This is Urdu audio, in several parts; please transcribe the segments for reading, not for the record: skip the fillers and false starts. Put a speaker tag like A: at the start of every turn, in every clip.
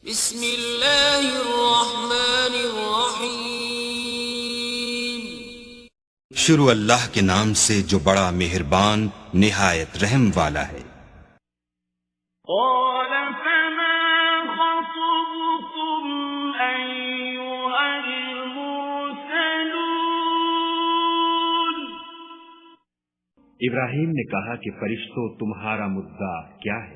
A: بسم اللہ الرحمن الرحیم۔
B: شروع اللہ کے نام سے جو بڑا مہربان نہایت رحم والا ہے۔
C: قال فما خطبكم أيها المرسلون؟
D: ابراہیم نے کہا کہ فرشتوں تمہارا مدعا کیا ہے؟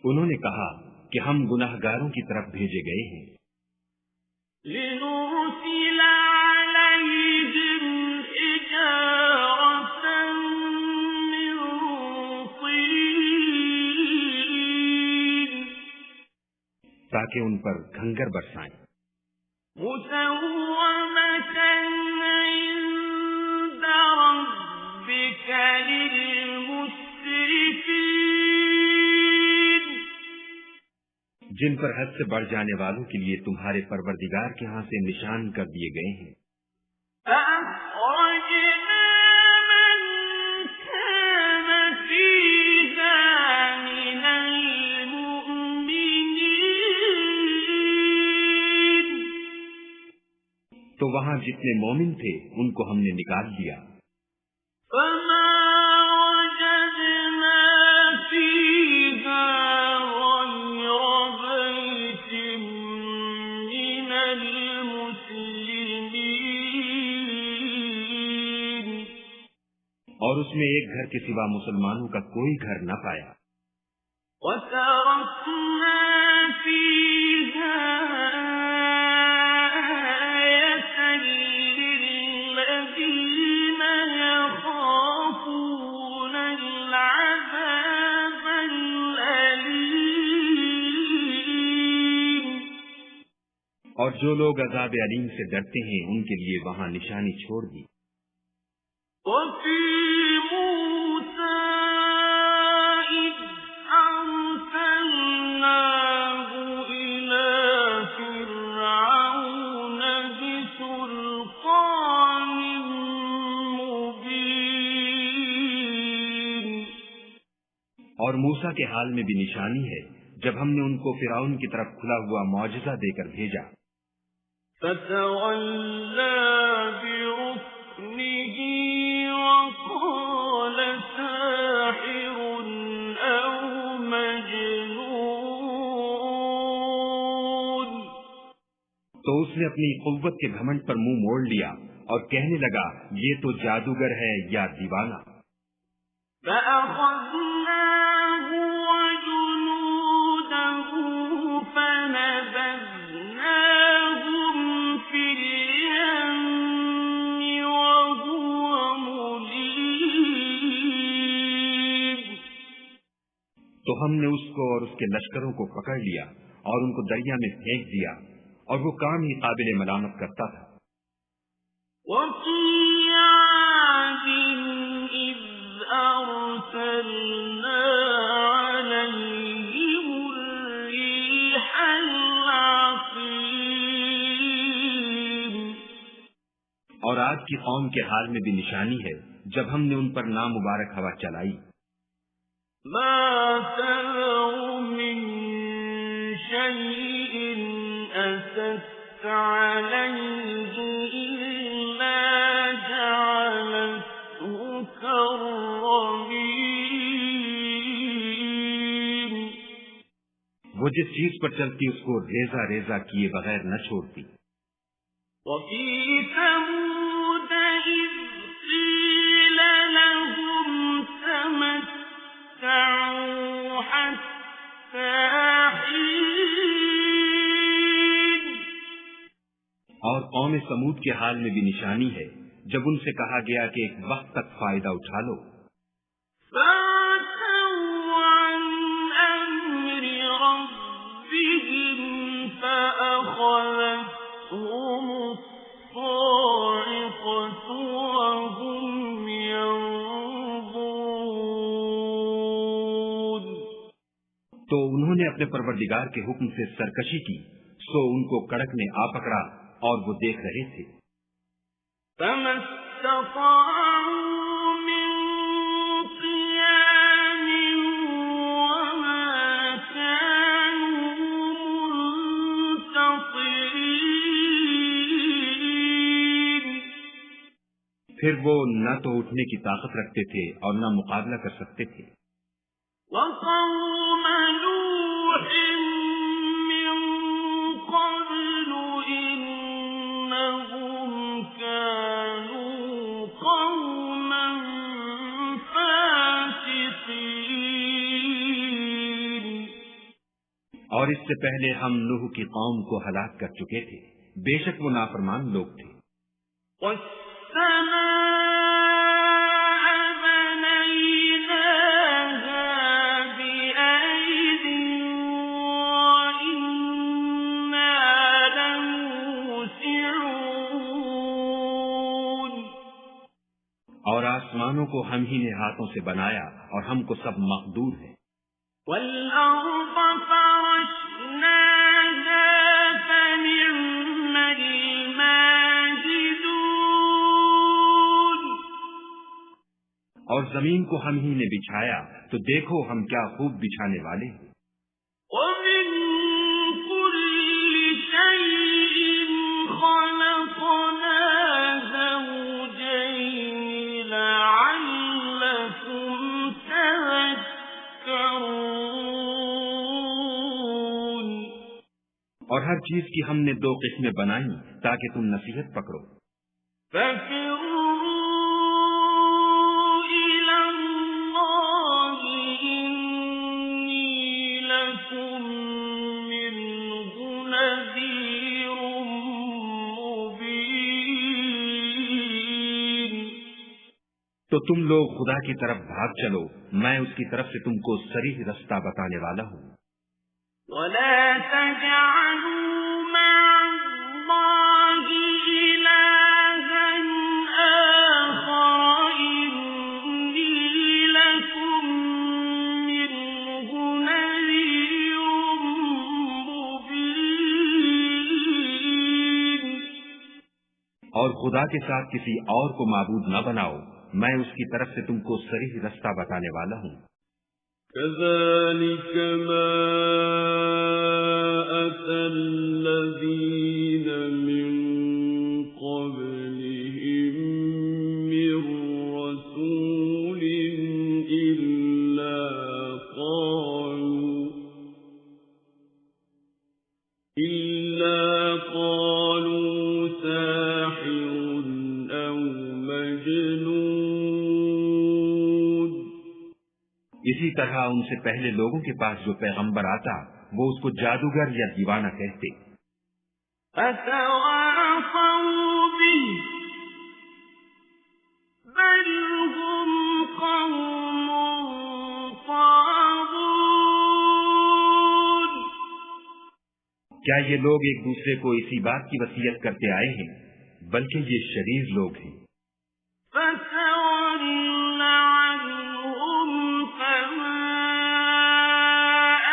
D: انہوں نے کہا کہ ہم گناہگاروں کی طرف بھیجے گئے ہیں۔
C: لنرسل عليهم حجارة من طين
D: تاکہ ان پر کھنگر برسائیں،
C: مسومة عند ربك للمسرفين،
D: جن پر حد سے بڑھ جانے والوں کے لیے تمہارے پروردگار کے ہاں سے نشان کر دیے گئے ہیں۔
C: فأخرجنا من كان فيها من المؤمنين،
D: تو وہاں جتنے مومن تھے ان کو ہم نے نکال دیا۔
C: فما وجدنا فيها غير بيت من المسلمين،
D: اور اس میں ایک گھر کے سوا مسلمانوں کا کوئی گھر نہ پایا۔
C: وتركنا فيها آية للذين يخافون العذاب الأليم،
D: اور جو لوگ عذاب علیم سے ڈرتے ہیں ان کے لیے وہاں نشانی چھوڑ دی۔
C: وفي موسى إذ أرسلناه إلى فرعون بسلطان مبين،
D: اور موسیٰ کے حال میں بھی نشانی ہے جب ہم نے ان کو فرعون کی طرف کھلا ہوا معجزہ دے کر بھیجا۔
C: فتولى بركنه وقال ساحر أو مجنون،
D: تو اس نے اپنی قوت کے گھمنڈ پر منہ موڑ لیا اور کہنے لگا یہ تو جادوگر ہے یا دیوانہ۔
C: فأخذناه وجنوده فنبذناهم في اليم وهو مليم،
D: تو ہم نے اس کو اور اس کے لشکروں کو پکڑ لیا اور ان کو دریا میں پھینک دیا، اور وہ کام ہی قابل ملامت کرتا تھا۔
C: وفي عاد إذ أرسلنا عليهم الريح العقيم،
D: اور آج کی قوم کے حال میں بھی نشانی ہے جب ہم نے ان پر نامبارک ہوا چلائی۔
C: ما تذر من شيء أتت عليه إلا جعلته كالرميم،
D: وہ جس چیز پر چلتی اس کو ریزہ ریزہ کیے بغیر نہ چھوڑتی۔
C: وفي ثمود إذ قيل لهم تمتعوا حتى حين،
D: اور قوم سمود کے حال میں بھی نشانی ہے جب ان سے کہا گیا کہ ایک وقت تک فائدہ اٹھا لو۔
C: فعتوا عن أمر ربهم فأخذتهم الصاعقة وهم ينظرون،
D: تو انہوں نے اپنے پروردگار کے حکم سے سرکشی کی، سو ان کو کڑک نے آ پکڑا اور وہ دیکھ رہے تھے۔
C: فَمَا اسْتَطَاعُوا مِن قِيَامٍ وَمَا كَانُوا مُنتَصِرِينَ۔
D: پھر وہ نہ تو اٹھنے کی طاقت رکھتے تھے اور نہ مقابلہ کر سکتے تھے۔
C: وَقَوْمَ نُوحٍ مِّن قَبْلُ إِنَّهُمْ كَانُوا قَوْمًا فَاسِقِينَ۔
D: اور اس سے پہلے ہم نوح کی قوم کو ہلاک کر چکے تھے، بے شک وہ نافرمان لوگ تھے۔ اور آسمانوں کو ہم ہی نے ہاتھوں سے بنایا اور ہم کو سب مقدور ہے۔
C: وَالْأَرْضَ فَرَشْنَاهَا فَنِعْمَ الْمَاهِدُونَ۔
D: اور زمین کو ہم ہی نے بچھایا تو دیکھو ہم کیا خوب بچھانے والے ہیں۔
C: وَمِن كُلِّ شَيْءٍ خَلَقْنَا زَوْجَيْنِ لَعَلَّكُمْ تَذَكَّرُونَ۔
D: اور ہر چیز کی ہم نے 2 قسمیں بنائیں تاکہ تم نصیحت پکڑو۔
C: فَفِرُّوا إِلَى اللَّهِ إِنِّي لَكُمْ مِنْهُ نَذِيرٌ مُبِينٌ۔
D: تو تم لوگ خدا کی طرف بھاگ چلو، میں اس کی طرف سے تم کو صریح رستہ بتانے والا ہوں۔
C: وَلَا تَجْعَلُوا مَعَ اللَّهِ إِلَٰهًا آخَرَ إِنِّي لَكُمْ مِنْهُ نَذِيرٌ مُبِينٌ۔
D: اور خدا کے ساتھ کسی اور کو معبود نہ بناؤ، میں اس کی طرف سے تم کو صریح رستہ بتانے والا ہوں۔
C: كَذَلِكَ مَا أَتَى الَّذِينَ مِن قَبْلِهِم مِّن رَّسُولٍ إِلَّا قَالُوا سَاحِرٌ أَوْ مَجْنُونٌ۔
D: اسی طرح ان سے پہلے لوگوں کے پاس جو پیغمبر آتا وہ اس کو جادوگر یا دیوانہ کہتے۔
C: أَتَوَاصَوْا بِهِ بَلْ هُمْ قَوْمٌ طَاغُونَ۔
D: کیا یہ لوگ ایک دوسرے کو اسی بات کی وصیت کرتے آئے ہیں؟ بلکہ یہ شریر لوگ ہیں۔
C: فَتَوَلَّ عَنْهُمْ فَمَا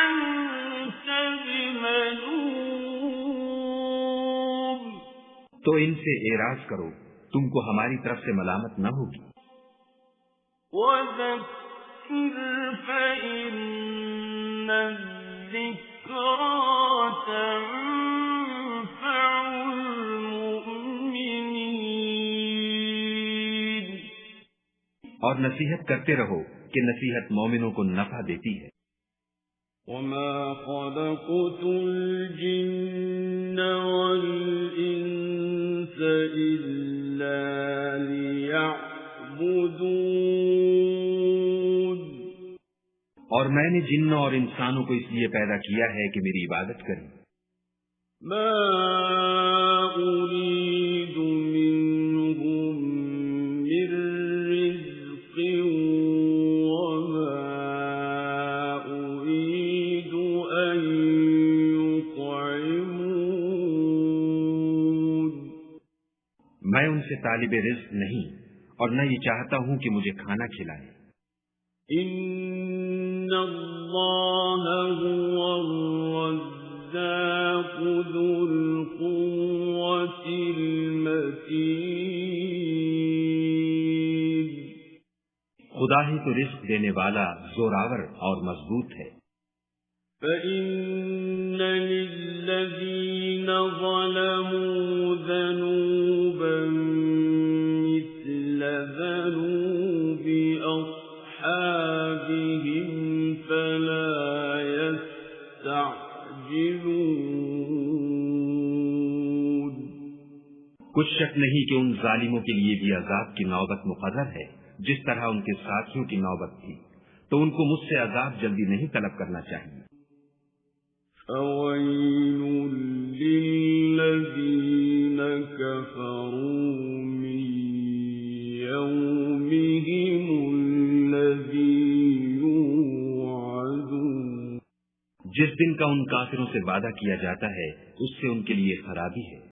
C: أَنْتَ بِمَلُومٍ۔
D: تو ان سے اعراض کرو، تم کو ہماری طرف سے ملامت نہ ہوگی۔
C: وَذَكِّرْ فَإِنَّ الذِّكْرَىٰ تَنفَعُ الْمُؤْمِنِينَ۔
D: اور نصیحت کرتے رہو کہ نصیحت مومنوں کو نفع دیتی ہے۔
C: وَمَا خَلَقْتُ الْجِنَّ وَالْإِنسَ إِلَّا لِيَعْبُدُونِ۔
D: اور میں نے جنوں اور انسانوں کو اس لیے پیدا کیا ہے کہ میری عبادت کریں۔
C: مَا أُرِيدُ مِنْهُمْ مِنْ رِزْقٍ وَمَا أُرِيدُ أَنْ يُطْعِمُونِ۔
D: میں ان سے طالب رزق نہیں اور نہ یہ چاہتا ہوں کہ مجھے کھانا کھلائیں۔
C: إِنَّ اللَّهَ هُوَ الرَّزَّاقُ ذُو الْقُوَّةِ الْمَتِينُ
D: خدا ہی تو رزق دینے والا زوراور اور مضبوط ہے۔
C: فَإِنَّ لِلَّذِينَ ظَلَمُوا ذَنُوبًا مِثْلَ ذَنُوبِ أَصْحَابِهِمْ فَلَا يَسْتَعْجِلُونَ
D: کچھ شک نہیں کہ ان ظالموں کے لیے بھی عذاب کی نوبت مقرر ہے، جس طرح ان کے ساتھیوں کی نوبت تھی، تو ان کو مجھ سے عذاب جلدی نہیں طلب کرنا چاہیے۔
C: فَوَيْلٌ لِّلَّذِينَ كَفَرُوا مِن يَوْمِهِمُ الَّذِي يُوعَدُونَ
D: جس دن کا ان کافروں سے وعدہ کیا جاتا ہے اس سے ان کے لیے خرابی ہے۔